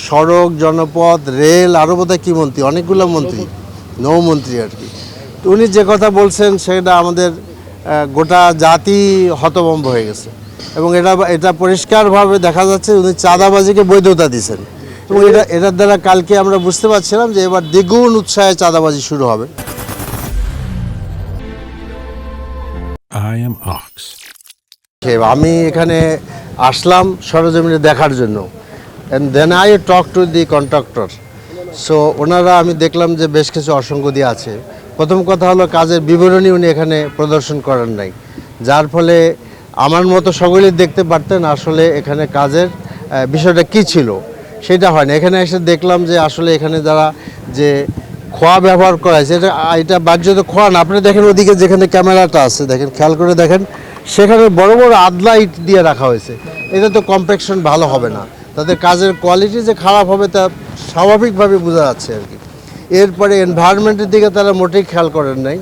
সড়ক, জনপথ, রেল, আরও বোধহয় কী মন্ত্রী, অনেকগুলো মন্ত্রী, নৌমন্ত্রী আর কি। তো উনি যে কথা বলছেন সেটা আমাদের গোটা জাতি হতভম্ব হয়ে গেছে এবং এটা পরিষ্কারভাবে দেখা যাচ্ছে উনি চাঁদাবাজিকে বৈধতা দিয়েছেন এবং এটার দ্বারা কালকে আমরা বুঝতে পারছিলাম যে এবার দ্বিগুণ উৎসাহে চাঁদাবাজি শুরু হবে। আমি এখানে আসলাম সরজমিনে দেখার জন্য, and then I talk to the contractor. So ওনারা আমি দেখলাম যে বেশ কিছু অসঙ্গতি আছে। প্রথম কথা হলো কাজের বিবরণী উনি এখানে প্রদর্শন করেন নাই, যার ফলে আমার মতো সকলেই দেখতে পারতেন আসলে এখানে কাজের বিষয়টা কি ছিল সেটা হয় না। এখানে এসে দেখলাম যে আসলে এখানে যারা যে খোয়া ব্যবহার করা হয়েছে এটা বাহ্যত খোয়া না। আপনি দেখেন ওদিকে যেখানে ক্যামেরাটা আছে, দেখেন খেয়াল করে দেখেন, সেখানে বড় বড় আদলা ইট দিয়ে রাখা হয়েছে। এটা তো কম্প্যাকশন ভালো হবে না, তাদের কাজের কোয়ালিটি যে খারাপ হবে তা স্বাভাবিকভাবে বোঝা যাচ্ছে আর কি। এরপরে এনভায়রনমেন্টের দিকে তারা মোটেই খেয়াল করেন নাই।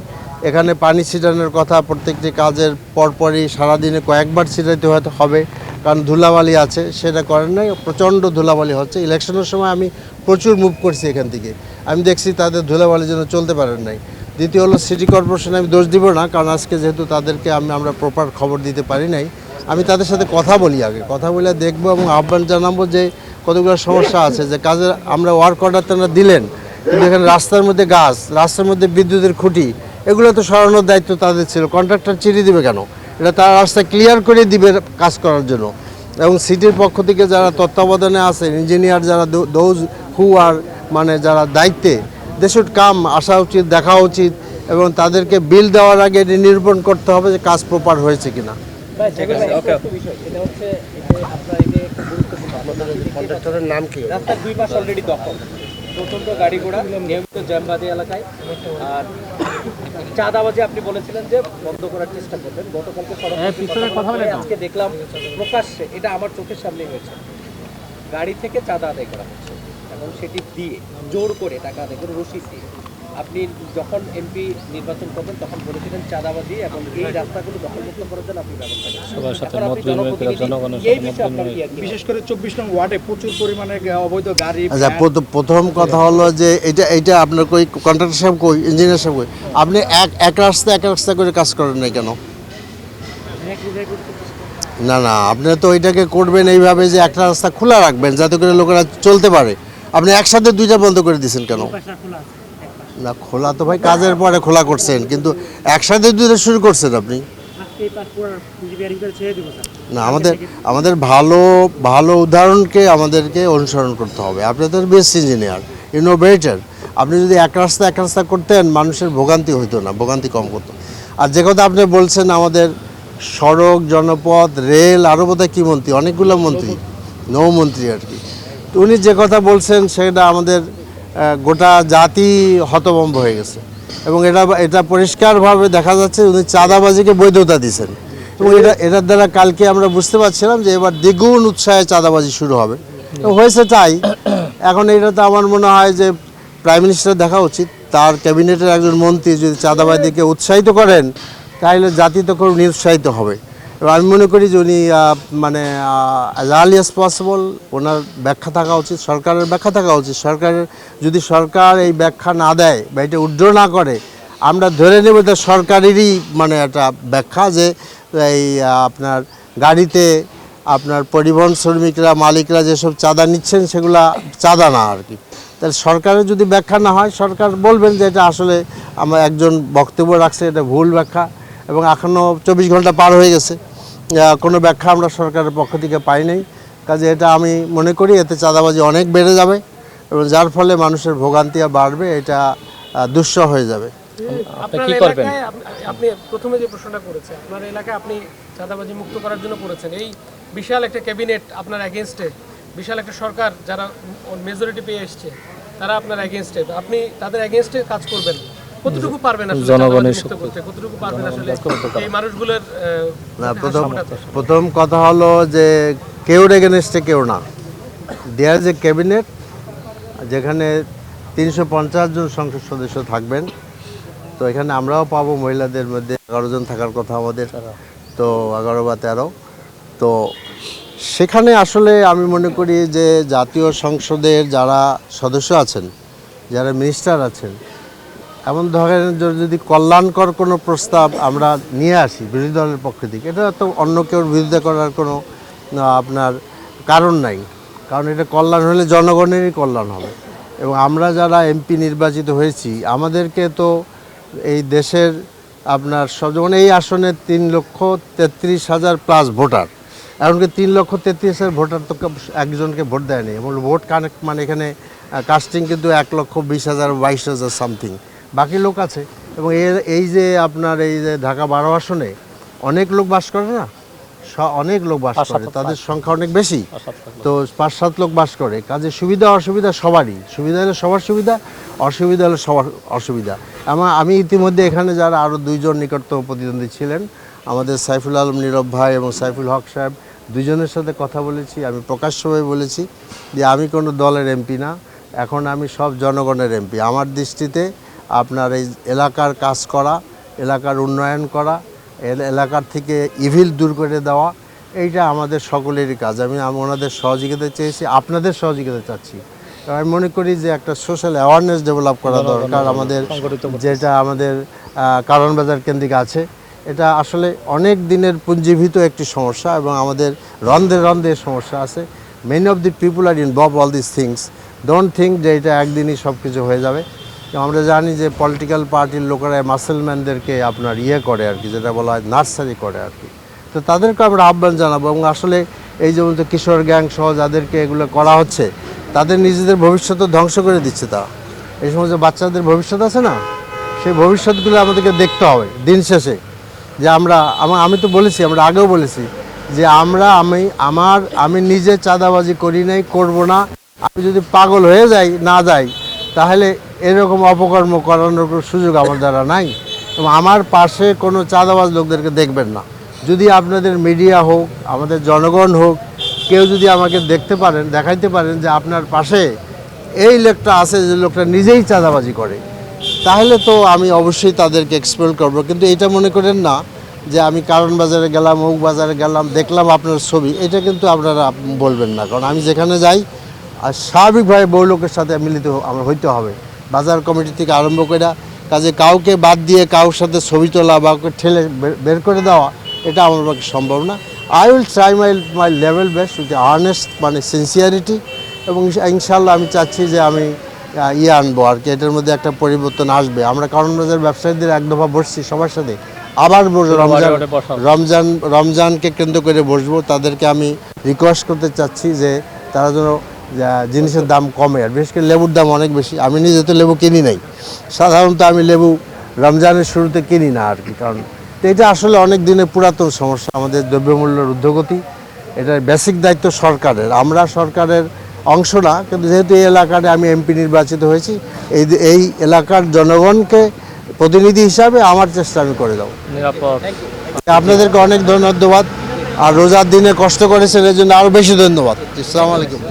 এখানে পানি ছিটানোর কথা প্রত্যেকটি কাজের পরপরই সারাদিনে কয়েকবার ছিটাইতে হয়তো হবে, কারণ ধুলাবালি আছে, সেটা করেন নাই। প্রচণ্ড ধুলাবালি হচ্ছে। ইলেকশনের সময় আমি প্রচুর মুভ করছি এখান থেকে, আমি দেখছি তাদের ধুলাবালির জন্য চলতে পারেন নাই। দ্বিতীয় হলো সিটি কর্পোরেশনে আমি দোষ দিব না, কারণ আজকে যেহেতু তাদেরকে আমরা প্রপার খবর দিতে পারি নাই, আমি তাদের সাথে কথা বলি, আগে কথা বলে দেখবো এবং আহ্বান জানাবো যে কতগুলো সমস্যা আছে যে কাজের আমরা ওয়ার্ক অর্ডার তারা দিলেন, কিন্তু এখানে রাস্তার মধ্যে গাছ, রাস্তার মধ্যে বিদ্যুতের খুঁটি, এগুলো তো সরানোর দায়িত্ব তাদের ছিল। কন্ট্রাক্টর চিঠি দিবে কেন? এটা তার রাস্তা ক্লিয়ার করে দিবে কাজ করার জন্য। এবং সিটির পক্ষ থেকে যারা তত্ত্বাবধানে আছেন, ইঞ্জিনিয়ার যারা, দোজ হু আর মানে যারা দায়িত্বে, দে শুড কাম, আসা উচিত, দেখা উচিত এবং তাদেরকে বিল দেওয়ার আগে এটি নিরূপণ করতে হবে যে কাজ প্রপার হয়েছে কিনা। কন্ট্রাক্টরের নাম কি? রাস্তার দুই পাশ অলরেডি দখল, প্রচন্ড গাড়ি ঘোড়া, নিয়মিত জ্যামবাদী এলাকায়। আর চাঁদাবাজি আপনি বলেছিলেন যে বন্ধ করার চেষ্টা করবেন, গতকালকে আজকে দেখলাম প্রকাশ্যে, এটা আমার চোখের সামনে হয়েছে, গাড়ি থেকে চাঁদা আদায় করা হচ্ছে এবং সেটি দিয়ে জোর করে টাকা আদায় করে রসিদ দিয়ে। আপনি যখন এমপি নির্বাচন করবেন তখন বলেছিলেন চাঁদাবাজি এবং এই রাস্তাগুলো দখলমুক্ত করার জন্য আপনি ব্যবস্থা করবেন। বিশেষ করে 24 নং ওয়ার্ডে প্রচুর পরিমাণে অবৈধ গাড়ি। আচ্ছা, প্রথম কথা হলো যে এটা আপনার কই কন্ট্রাক্টর সাহেব কই, ইঞ্জিনিয়ার সাহেব কই? আপনি এক রাস্তা করে কাজ করেন না কেন? না, আপনি তো ওইটাকে করবেন এইভাবে যে একটা রাস্তা খোলা রাখবেন যাতে করে লোকেরা চলতে পারে। আপনি একসাথে দুইটা বন্ধ করে দিয়েছেন কেন? না, খোলা তো ভাই কাজের পরে খোলা করছেন, কিন্তু একসাথে দুইটা শুরু করছেন আপনি। না, আমাদের ভালো উদাহরণকে আমাদেরকে অনুসরণ করতে হবে। আপনি তো বেস্ট ইঞ্জিনিয়ার, ইনোভেটর। আপনি যদি এক রাস্তা করতেন মানুষের ভোগান্তি হইতো না, ভোগান্তি কম করতো। আর যে কথা আপনি বলছেন আমাদের সড়ক, জনপথ, রেল, আরও বোধহয় কী মন্ত্রী, অনেকগুলো মন্ত্রী, নৌমন্ত্রী আর কি। তো উনি যে কথা বলছেন সেটা আমাদের গোটা জাতি হতভম্ব হয়ে গেছে এবং এটা পরিষ্কারভাবে দেখা যাচ্ছে উনি চাঁদাবাজিকে বৈধতা দিয়েছেন এবং এটার দ্বারা কালকে আমরা বুঝতে পারছিলাম যে এবার দ্বিগুণ উৎসাহে চাঁদাবাজি শুরু হবে। হয়েছে তাই। এখন এটা তো আমার মনে হয় যে প্রাইম মিনিস্টার দেখা উচিত, তার ক্যাবিনেটের একজন মন্ত্রী যদি চাঁদাবাজিকে উৎসাহিত করেন তাহলে জাতি তো খুব নিরুৎসাহিত হবে। এবং আমি মনে করি যে উনি মানে অ্যাজ আর্লি অ্যাজ পসিবল ওনার ব্যাখ্যা থাকা উচিত, সরকারের ব্যাখ্যা থাকা উচিত। সরকার এই ব্যাখ্যা না দেয় বা এটা উইথড্র না করে, আমরা ধরে নেব এটা সরকারেরই মানে একটা ব্যাখ্যা যে এই আপনার গাড়িতে আপনার পরিবহন শ্রমিকরা, মালিকরা যেসব চাঁদা নিচ্ছেন সেগুলা চাঁদা না আর কি। তাহলে সরকারের যদি ব্যাখ্যা না হয়, সরকার বলবেন যে এটা আসলে আমার একজন বক্তব্য রাখছে, এটা ভুল ব্যাখ্যা এবং এখনও 24 ঘন্টা পার হয়ে গেছে, কোনো ব্যাখ্যা আমরা সরকারের পক্ষ থেকে পাই নাই। কাজে এটা আমি মনে করি এতে চাঁদাবাজি অনেক বেড়ে যাবে এবং যার ফলে মানুষের ভোগান্তি বাড়বে, এটা দুঃসহ হয়ে যাবে। আপনি কি করবেন? আপনি প্রথমে যে প্রশ্নটা করেছেন, আপনার এলাকায় আপনি চাঁদাবাজি মুক্ত করার জন্য করেছেন, এই বিশাল একটা ক্যাবিনেট আপনার এগেনস্টে, বিশাল একটা সরকার যারা মেজরিটি পেয়ে এসছে তারা আপনার এগেনস্টে, আপনি তাদের এগেনস্টে কাজ করবেন, কতটুকু পারবেন আসলে জনগণের মুক্ত করতে, কতটুকু পারবেন আসলে এই মানুষগুলোর? না, প্রথম কথা হলো যে কেউ এগেনস্টে কেউ না। দেয়ার যে ক্যাবিনেট যেখানে 350 জন সংসদ সদস্য থাকবেন, তো এখানে আমরাও পাবো, মহিলাদের মধ্যে 11 জন থাকার কথা আমাদের, তো 11 বা 13। তো সেখানে আসলে আমি মনে করি যে জাতীয় সংসদের যারা সদস্য আছেন, যারা মিনিস্টার আছেন, এমন ধরনের যদি কল্যাণকর কোনো প্রস্তাব আমরা নিয়ে আসি বিরোধী দলের পক্ষ থেকে, এটা তো অন্য কেউ বিরোধিতা করার কোনো আপনার কারণ নাই। কারণ এটা কল্যাণ হলে জনগণেরই কল্যাণ হবে। এবং আমরা যারা এমপি নির্বাচিত হয়েছি, আমাদেরকে তো এই দেশের আপনার সব, যেমন এই আসনে 3,33,000 প্লাস ভোটার, এমনকি 3,33,000 ভোটার তো একজনকে ভোট দেয়নি, এবং ভোট কানেক্ট মানে এখানে কাস্টিং কিন্তু 1,20,000 22,000 সামথিং, বাকি লোক আছে। এবং এই যে আপনার এই যে ঢাকা 12 আসনে অনেক লোক বাস করে না, অনেক লোক বাস করে, তাদের সংখ্যা অনেক বেশি, তো 5-7 লোক বাস করে। কাজে সুবিধা অসুবিধা সবারই, সুবিধা হলে সবার সুবিধা, অসুবিধা হলে সবার অসুবিধা। আমি ইতিমধ্যে এখানে যারা আরও 2 জন নিকটতম প্রতিদ্বন্দ্বী ছিলেন, আমাদের সাইফুল আলম নীরব ভাই এবং সাইফুল হক সাহেব, 2 জনের সাথে কথা বলেছি। আমি প্রকাশ্যভাবে বলেছি যে আমি কোনো দলের এমপি না, এখন আমি সব জনগণের এমপি। আমার দৃষ্টিতে আপনার এই এলাকার কাজ করা, এলাকার উন্নয়ন করা, এলাকার থেকে ইভিল দূর করে দেওয়া, এইটা আমাদের সকলেরই কাজ। আমি ওনাদের সহযোগিতা চেয়েছি, আপনাদের সহযোগিতা চাচ্ছি। আমি মনে করি যে একটা সোশ্যাল অ্যাওয়ারনেস ডেভেলপ করা দরকার আমাদের, যেটা আমাদের কারণ বাজার কেন্দ্রিক আছে। এটা আসলে অনেক দিনের পুঞ্জীভূত একটি সমস্যা, এবং আমাদের রন্ধে রন্ধে সমস্যা আছে। Many of the people are involve all this things, don't think যে এটা একদিনই সব কিছু হয়ে যাবে। আমরা জানি যে পলিটিক্যাল পার্টির লোকেরা মাসেলম্যানদেরকে আপনার করে আর কি, যেটা বলা হয় নার্সারি করে আর কি। তো তাদেরকে আমরা আহ্বান জানাবো। এবং আসলে এই যেমন তো কিশোর গ্যাং সহ যাদেরকে এগুলো করা হচ্ছে, তাদের নিজেদের ভবিষ্যৎ ধ্বংস করে দিচ্ছে। তারা এই সময় যে বাচ্চাদের ভবিষ্যৎ আছে না, সেই ভবিষ্যৎগুলো আমাদেরকে দেখতে হবে দিন শেষে। যে আমি তো বলেছি, আমরা আগেও বলেছি যে আমি নিজে চাঁদাবাজি করি নাই, করব না। আমি যদি পাগল হয়ে যাই তাহলে এরকম অপকর্ম করানোর সুযোগ আমার দ্বারা নাই। এবং আমার পাশে কোনো চাঁদাবাজ লোকদেরকে দেখবেন না। যদি আপনাদের মিডিয়া হোক, আমাদের জনগণ হোক, কেউ যদি আমাকে দেখাইতে পারেন যে আপনার পাশে এই লোকটা আছে, যে লোকটা নিজেই চাঁদাবাজি করে, তাহলে তো আমি অবশ্যই তাদেরকে এক্সপেল করব। কিন্তু এটা মনে করেন না যে আমি কারণ বাজারে গেলাম, মুখ বাজারে গেলাম, দেখলাম আপনার ছবি, এটা কিন্তু আপনারা বলবেন না। কারণ আমি যেখানে যাই, আর স্বাভাবিকভাবে বড় লোকের সাথে মিলিত আমার হইতে হবে, বাজার কমিটি থেকে আরম্ভ করে। কাজে কাউকে বাদ দিয়ে কারোর সাথে ছবি তোলা বা ওকে ঠেলে বের করে দেওয়া, এটা আমার পক্ষে সম্ভব না। I will try my level best with earnest, মানে সিনসিয়ারিটি। এবং ইনশাল্লাহ আমি চাচ্ছি যে আমি আনবো আর কি, এটার মধ্যে একটা পরিবর্তন আসবে। আমরা কারণ বাজার ব্যবসায়ীদের এক দফা বসছি সবার সাথে, আবার রমজানকে কেন্দ্র করে বসবো। তাদেরকে আমি রিকোয়েস্ট করতে চাচ্ছি যে তারা যেন জিনিসের দাম কমে, আর বিশেষ করে লেবুর দাম অনেক বেশি। আমি নিজে তো লেবু কিনি নাই, সাধারণত আমি লেবু রমজানের শুরুতে কিনি না আর কি। কারণ এটা আসলে অনেক দিনের পুরাতন সমস্যা, আমাদের দ্রব্যমূল্যের ঊর্ধ্বগতি। এটার বেসিক দায়িত্ব সরকারের, আমরা সরকারের অংশ না। কিন্তু যেহেতু এই এলাকাতে আমি এমপি নির্বাচিত হয়েছি, এই এলাকার জনগণকে প্রতিনিধি হিসাবে আমার চেষ্টা আমি করে দেবো। আপনাদেরকে অনেক ধন্যবাদ, আর রোজার দিনে কষ্ট করেছেন এর জন্য আরও বেশি ধন্যবাদ। আসসালামু আলাইকুম।